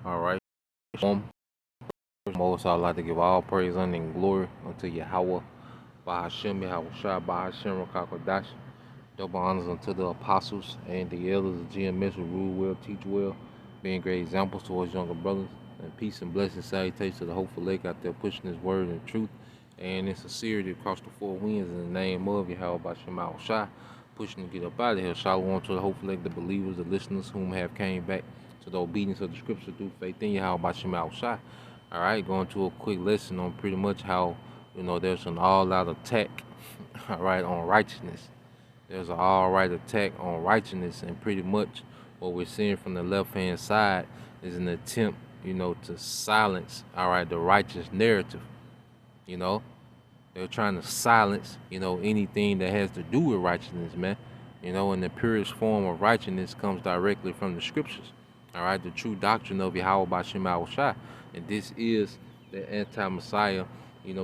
All right. Most I'd like to give all praise, honor, and glory unto Yahweh, Bahashem, Yahweh Shai, Bahashem, Rakakwadash. Double honors unto the apostles and the elders of GMS who rule well, teach well, being great examples towards younger brothers. And peace and blessings, salutations to the hopeful lake out there pushing his word and truth and in sincerity across the four winds in the name of Yahweh Bahashem, Shai, pushing to get up out of here. Shalom to the hopeful lake, the believers, the listeners whom have came back to the obedience of the scripture through faith in Yahweh Bahashem, Shai. All right, going to a quick lesson on pretty much how, there's an all-out attack, all right, on righteousness. There's an all-right attack on righteousness, and pretty much what we're seeing from the left-hand side is an attempt, to silence, all right, the righteous narrative. You know, they're trying to silence, anything that has to do with righteousness, man. And the purest form of righteousness comes directly from the scriptures. All right, the true doctrine of Yahweh Bashim Shai. And this is the anti-Messiah,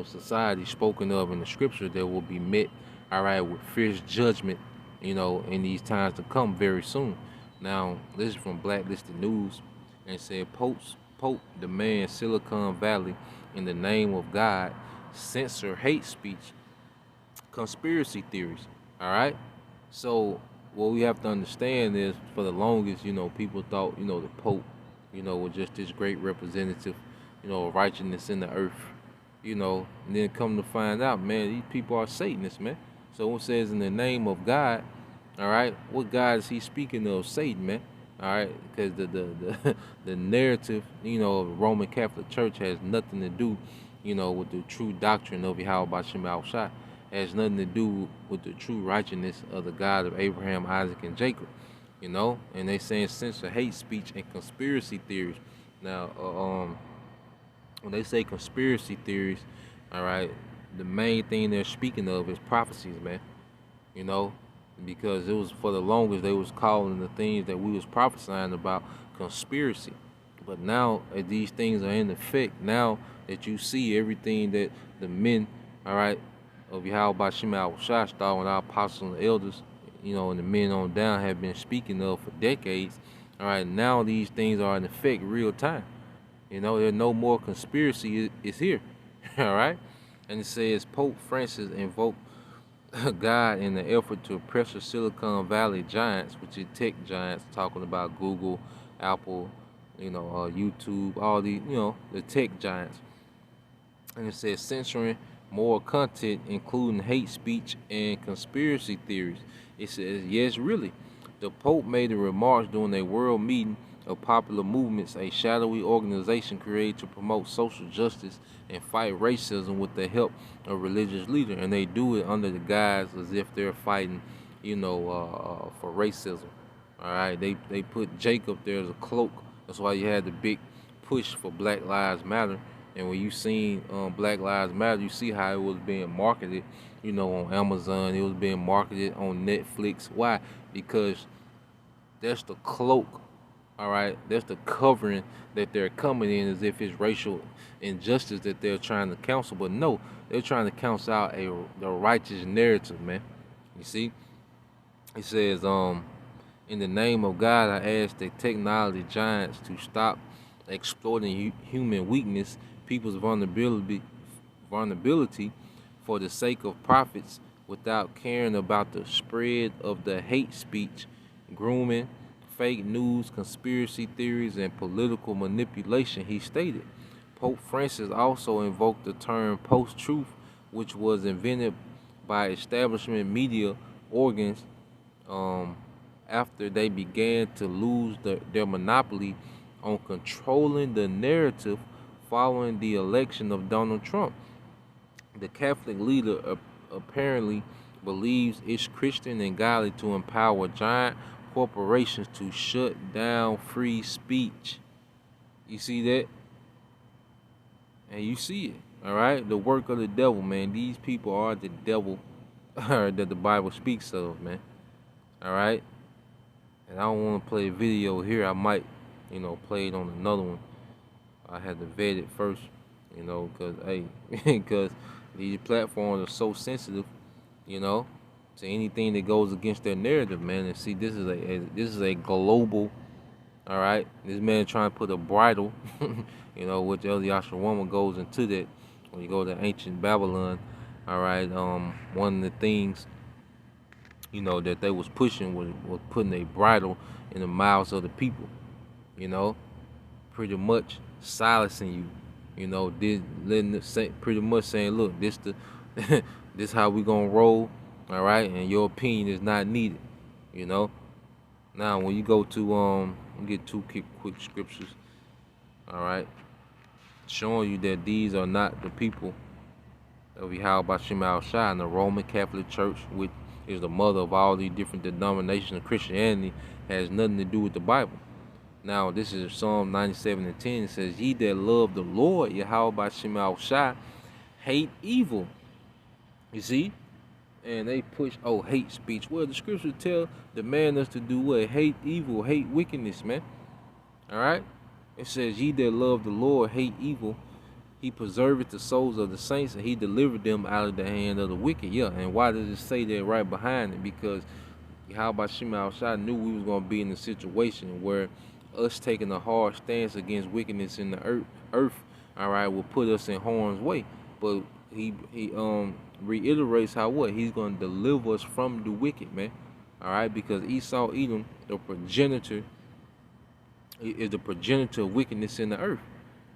society spoken of in the scripture that will be met, all right, with fierce judgment, in these times to come very soon. Now, this is from Blacklisted News, and it said Pope demands Silicon Valley in the name of God censor hate speech, conspiracy theories. All right. So what we have to understand is, for the longest, people thought, the Pope, was just this great representative, of righteousness in the earth, and then come to find out, man, these people are Satanists, man. So it says in the name of God, all right, what God is he speaking of? Satan, man. All right, because the narrative, of the Roman Catholic Church has nothing to do, with the true doctrine of Yahweh Bashim Shai. Has nothing to do with the true righteousness of the God of Abraham, Isaac, and Jacob. And they saying censor hate speech and conspiracy theories. Now, when they say conspiracy theories, all right, the main thing they're speaking of is prophecies, man. Because it was, for the longest, they was calling the things that we was prophesying about conspiracy. But now that these things are in effect, now that you see everything that the men, all right, of Yahweh Bashim Shai, starting with our apostles and elders, and the men on down have been speaking of for decades. All right, now these things are in effect real time. There's no more conspiracy is here. All right, and it says Pope Francis invoked God in the effort to pressure Silicon Valley giants, which is tech giants, talking about Google, Apple, YouTube, all the the tech giants. And it says censoring more content, including hate speech and conspiracy theories. It says, yes, really. The Pope made the remarks during a world meeting of popular movements, a shadowy organization created to promote social justice and fight racism with the help of religious leaders. And they do it under the guise as if they're fighting, for racism. All right, they put Jacob there as a cloak. That's why you had the big push for Black Lives Matter. And when you seen Black Lives Matter, you see how it was being marketed, on Amazon. It was being marketed on Netflix. Why? Because that's the cloak, all right? That's the covering that they're coming in, as if it's racial injustice that they're trying to counsel. But no, they're trying to counsel out the righteous narrative, man. You see? It says, in the name of God, I ask the technology giants to stop exploiting human weakness, people's vulnerability for the sake of profits, without caring about the spread of the hate speech, grooming, fake news, conspiracy theories, and political manipulation, he stated. Pope Francis also invoked the term post-truth, which was invented by establishment media organs after they began to lose their monopoly on controlling the narrative following the election of Donald Trump. The Catholic leader apparently believes it's Christian and godly to empower giant corporations to shut down free speech. You see that? And you see it, all right? The work of the devil, man. These people are the devil that the Bible speaks of, man. All right? And I don't want to play a video here. I might, play it on another one. I had to vet it first, because these platforms are so sensitive, to anything that goes against their narrative, man. And see, this is a global All right, this man trying to put a bridle, which El Yashawama goes into that when you go to ancient Babylon. All right, one of the things that they was pushing was putting a bridle in the mouths of the people. You know, pretty much silencing you. This letting say, pretty much saying, look, this how we gonna roll. All right, and your opinion is not needed. You know. Now, when you go to get two quick scriptures, all right, showing you that these are not the people that we have by Shema Shai in the Roman Catholic Church, which is the mother of all these different denominations of Christianity, has nothing to do with the Bible. Now, this is Psalm 97:10. It says, "Ye that love the Lord, Yahweh by Shema Shai, hate evil." You see? And they push hate speech. Well, the scriptures demand us to do what? Hate evil, hate wickedness, man. All right. It says, "Ye that love the Lord hate evil. He preserveth the souls of the saints, and he delivered them out of the hand of the wicked." Yeah. And why does it say that right behind it? Because Yahweh Shema Shai knew we was gonna be in a situation where us taking a hard stance against wickedness in the earth, all right, will put us in harm's way. But he reiterates how what he's going to deliver us from the wicked, man. All right, because Esau, Edom, the progenitor, is the progenitor of wickedness in the earth.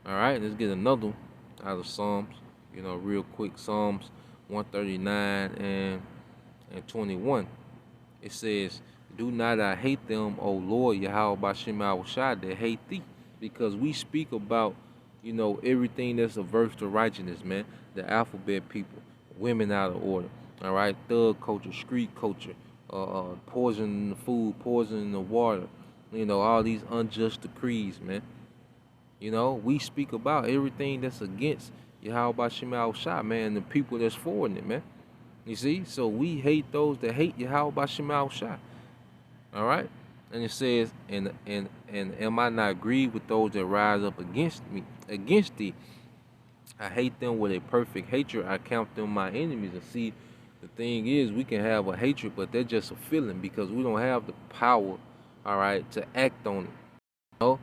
All right, let's get another one out of Psalms, real quick. Psalms 139 and 21. It says, "Do not I hate them, O Lord, Yahweh Bashem Shai, that hate thee." Because we speak about, everything that's averse to righteousness, man. The alphabet people, women out of order, all right, thug culture, street culture, poison in the food, poison in the water, all these unjust decrees, man. We speak about everything that's against Yahweh Bashem Shai, man, and the people that's forwarding it, man. You see? So we hate those that hate Yahweh Bashem Shai. All right? And it says, and am I not grieved with those that rise up against thee? I hate them with a perfect hatred. I count them my enemies. And see, the thing is, we can have a hatred, but they're just a feeling because we don't have the power, all right, to act on it.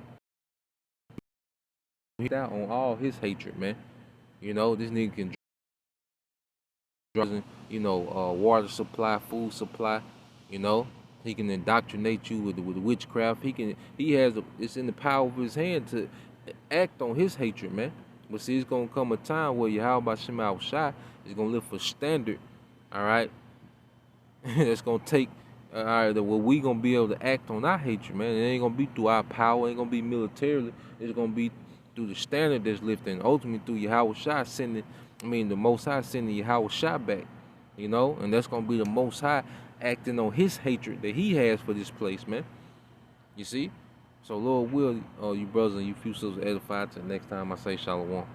He's out on all his hatred, man. This nigga can water supply, food supply, he can indoctrinate you with witchcraft. It's in the power of his hand to act on his hatred, man. But see, it's gonna come a time where Yahweh Shema Shai is gonna lift a standard, all right. That's gonna take, all right, well, we gonna be able to act on our hatred, man. It ain't gonna be through our power, it ain't gonna be militarily. It's gonna be through the standard that's lifted, and ultimately through Yahweh Shai the Most High sending Yahweh Shai back, and that's gonna be the Most High acting on his hatred that he has for this place, man. You see? So Lord will, you brothers and you few sisters edified till next time I say Shalom.